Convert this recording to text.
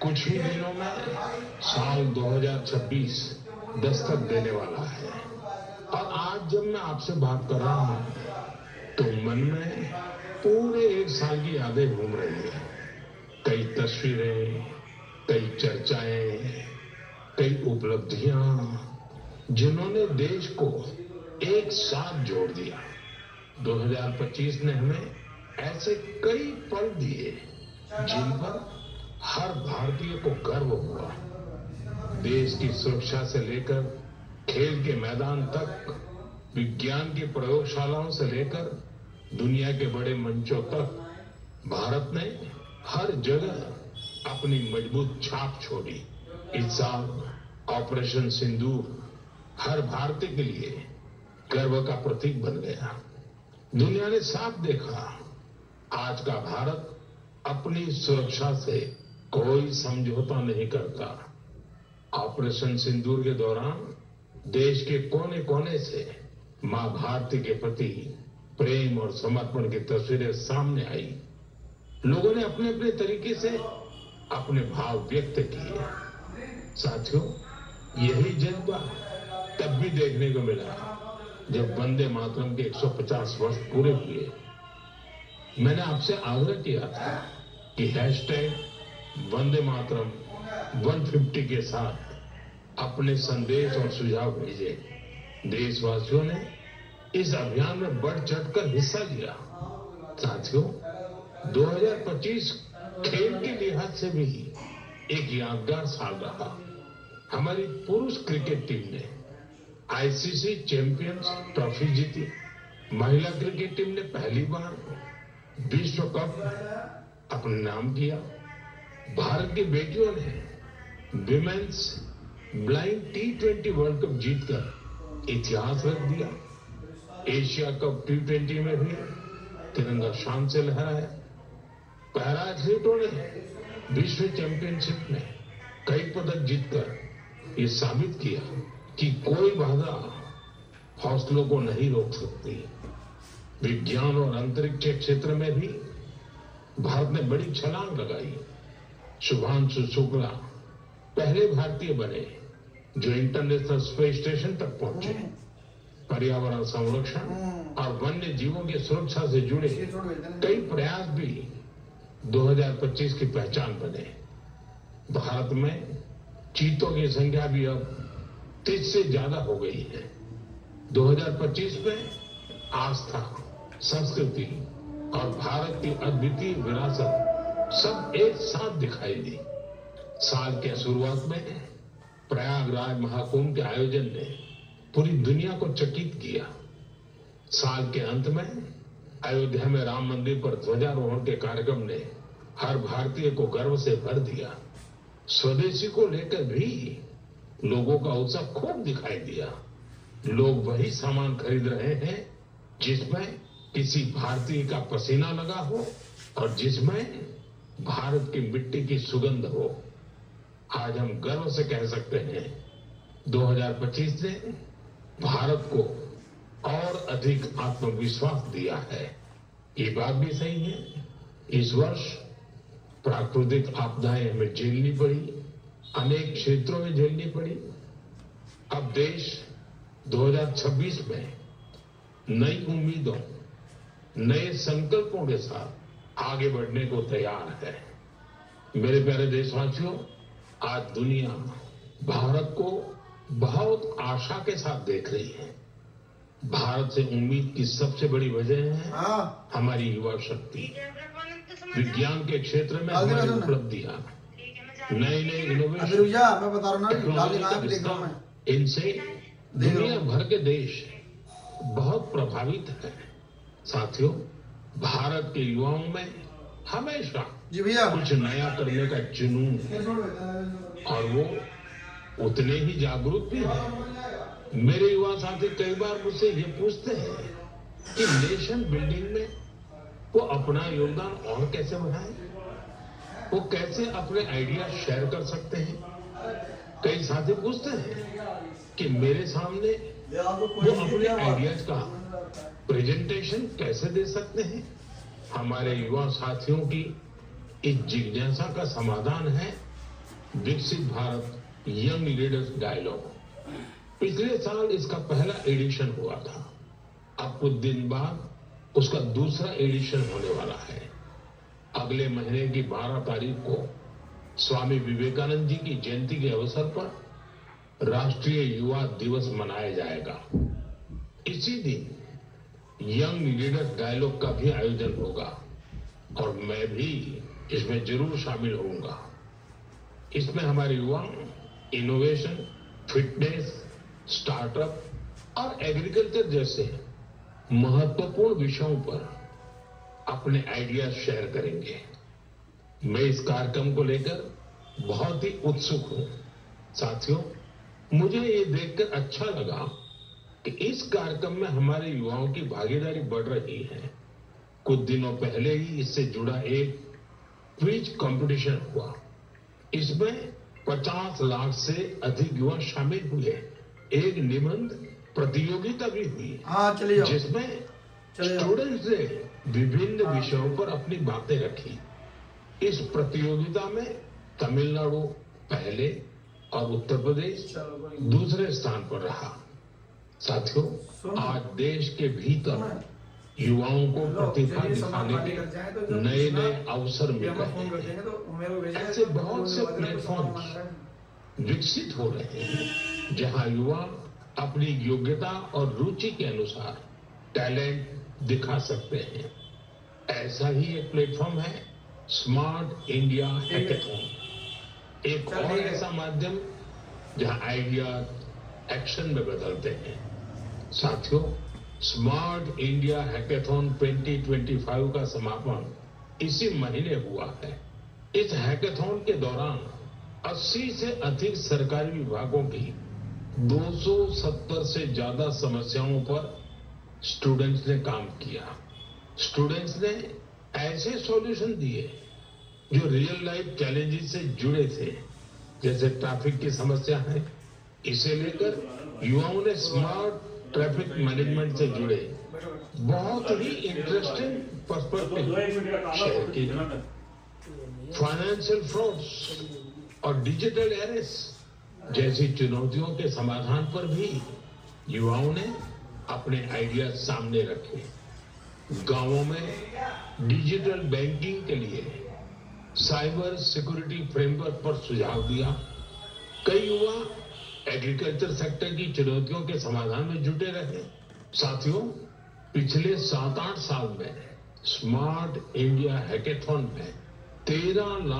कुछ ही दिनों में साल 2026 दस्तक देने वाला है और आज जब मैं आपसे बात कर रहा हूं तो मन में पूरे एक साल की यादें घूम रही है। कई तस्वीरें, कई चर्चाएं, कई उपलब्धियां जिन्होंने देश को एक साथ जोड़ दिया। 2025 ने हमें ऐसे कई पल दिए जिन पर हर भारतीय को गर्व हुआ। देश की सुरक्षा से लेकर खेल के मैदान तक, विज्ञान की प्रयोगशालाओं से लेकर दुनिया के बड़े मंचों तक भारत ने हर जगह अपनी मजबूत छाप छोड़ी। इस साल ऑपरेशन सिंदूर हर भारतीय के लिए गर्व का प्रतीक बन गया। दुनिया ने साफ देखा, आज का भारत अपनी सुरक्षा से कोई समझौता नहीं करता। ऑपरेशन सिंदूर के दौरान देश के कोने कोने से मां भारती के प्रति प्रेम और समर्पण की तस्वीरें सामने आई। लोगों ने अपने अपने तरीके से अपने भाव व्यक्त किए। साथियों, यही जज्बा तब भी देखने को मिला जब वंदे मातरम के 150 वर्ष पूरे हुए। मैंने आपसे आग्रह किया था कि हैशटैग वंदे मातरम 150 के साथ अपने संदेश और सुझाव भेजे। देशवासियों ने इस अभियान में बढ़ चढ़कर हिस्सा लिया। साथियों, 2025 खेल के लिहाज से भी एक यादगार साल रहा। हमारी पुरुष क्रिकेट टीम ने आईसीसी चैंपियंस ट्रॉफी जीती। महिला क्रिकेट टीम ने पहली बार विश्व कप अपने नाम किया। भारत की बेटियों ने women's blind T20 world cup जीतकर इतिहास रख दिया। एशिया कप T20 में भी तिरंगा शान से लहराया। पैरा एथलीटों ने विश्व चैंपियनशिप में कई पदक जीतकर ये साबित किया कि कोई बाधा हौसलों को नहीं रोक सकती। विज्ञान और अंतरिक्ष क्षेत्र में भी भारत ने बड़ी छलांग लगाई। शुभांशु शुक्ला पहले भारतीय बने जो इंटरनेशनल स्पेस स्टेशन तक पहुंचे। पर्यावरण संरक्षण और वन्य जीवों की सुरक्षा से जुड़े कई प्रयास भी 2025 की पहचान बने। भारत में चीतों की संख्या भी अब 30 से ज्यादा हो गई है। 2025 में आस्था, संस्कृति और भारत की अद्वितीय विरासत सब एक साथ दिखाई दी। साल के शुरुआत में प्रयागराज महाकुंभ के आयोजन ने पूरी दुनिया को चकित किया। साल के अंत में अयोध्या में राम मंदिर पर ध्वजारोहण के कार्यक्रम ने हर भारतीय को गर्व से भर दिया। स्वदेशी को लेकर भी लोगों का उत्साह खूब दिखाई दिया। लोग वही सामान खरीद रहे हैं जिसमें किसी भारतीय का पसीना लगा हो और जिसमें भारत की मिट्टी की सुगंध हो। आज हम गर्व से कह सकते हैं 2025 ने भारत को और अधिक आत्मविश्वास दिया है। ये बात भी सही है, इस वर्ष प्राकृतिक आपदाएं हमें झेलनी पड़ी, अनेक क्षेत्रों में झेलनी पड़ी। अब देश 2026 में नई उम्मीदों, नए संकल्पों के साथ आगे बढ़ने को तैयार है। मेरे प्यारे देशवासियों, आज दुनिया भारत को बहुत आशा के साथ देख रही है। भारत से उम्मीद की सबसे बड़ी वजह है हमारी युवा शक्ति। विज्ञान के क्षेत्र में हमारी उपलब्धियां, नए नए इनोवेशन, इनसे दुनिया भर के देश बहुत प्रभावित है। साथियों, भारत के युवाओं में हमेशा कुछ नया करने का जुनून है और वो उतने ही जागरूक भी है। मेरे युवा साथी कई बार मुझसे ये पूछते हैं कि नेशन बिल्डिंग में वो अपना योगदान और कैसे बढ़ाएं, वो कैसे अपने आइडिया शेयर कर सकते हैं। कई साथी पूछते हैं कि मेरे सामने वो अपने आइडियाज का प्रेजेंटेशन कैसे दे सकते हैं। हमारे युवा साथियों की इस जिज्ञासा का समाधान है विकसित भारत यंग लीडर्स डायलॉग। पिछले साल इसका पहला एडिशन हुआ था। अब कुछ दिन बाद उसका दूसरा एडिशन होने वाला है। अगले महीने की 12 तारीख को स्वामी विवेकानंद जी की जयंती के अवसर पर राष्ट्रीय युवा दिवस मनाया जाएगा। इसी दिन यंग लीडर्स डायलॉग का भी आयोजन होगा और मैं भी इसमें जरूर शामिल होऊंगा। इसमें हमारे युवा इनोवेशन, फिटनेस, स्टार्टअप और एग्रीकल्चर जैसे महत्वपूर्ण विषयों पर अपने आइडियाज शेयर करेंगे। मैं इस कार्यक्रम को लेकर बहुत ही उत्सुक हूं। साथियों, मुझे ये देखकर अच्छा लगा कि इस कार्यक्रम में हमारे युवाओं की भागीदारी बढ़ रही है। कुछ दिनों पहले ही इससे जुड़ा एक क्विज कंपटीशन हुआ। इसमें 50 लाख से अधिक युवा शामिल हुए। एक निबंध प्रतियोगिता भी हुई, जिसमें स्टूडेंट्स ने विभिन्न विषयों पर अपनी बातें रखी। इस प्रतियोगिता में तमिलनाडु पहले और उत्तर प्रदेश दूसरे स्थान पर रहा। साथियों, आज देश के भीतर युवाओं को प्रतिभा दिखाने के नए नए अवसर मिल रहे हैं। ऐसे बहुत से प्लेटफॉर्म्स विकसित हो रहे हैं जहां युवा अपनी योग्यता और रुचि के अनुसार टैलेंट दिखा सकते हैं। ऐसा ही एक प्लेटफॉर्म है स्मार्ट इंडिया हैकेथॉन, एक और ऐसा माध्यम जहां आइडिया एक्शन में बदलते हैं। साथियों, स्मार्ट इंडिया हैकेथॉन 2025 का समापन इसी महीने हुआ है। इस हैकेथॉन के दौरान 80 से अधिक सरकारी विभागों की 270 से ज्यादा समस्याओं पर स्टूडेंट्स ने काम किया। स्टूडेंट्स ने ऐसे सॉल्यूशन दिए जो रियल लाइफ चैलेंजेस से जुड़े थे, जैसे ट्रैफिक की समस्या है। इसे लेकर युवाओं ने स्मार्ट ट्रैफिक मैनेजमेंट से जुड़े बहुत ही इंटरेस्टिंग पर्सपेक्टिव शेयर की। फाइनेंशियल फ्रॉड्स और डिजिटल एरेस जैसी चुनौतियों के समाधान पर भी युवाओं ने अपने आइडिया सामने रखे। गांवों में डिजिटल बैंकिंग के लिए साइबर सिक्योरिटी फ्रेमवर्क पर सुझाव दिया। कई युवा एग्रीकल्चर सेक्टर की चुनौतियों के समाधान में जुटे रहे। साथियों, पिछले 7-8 साल में स्मार्ट इंडिया हैकेथॉन में 13 लाख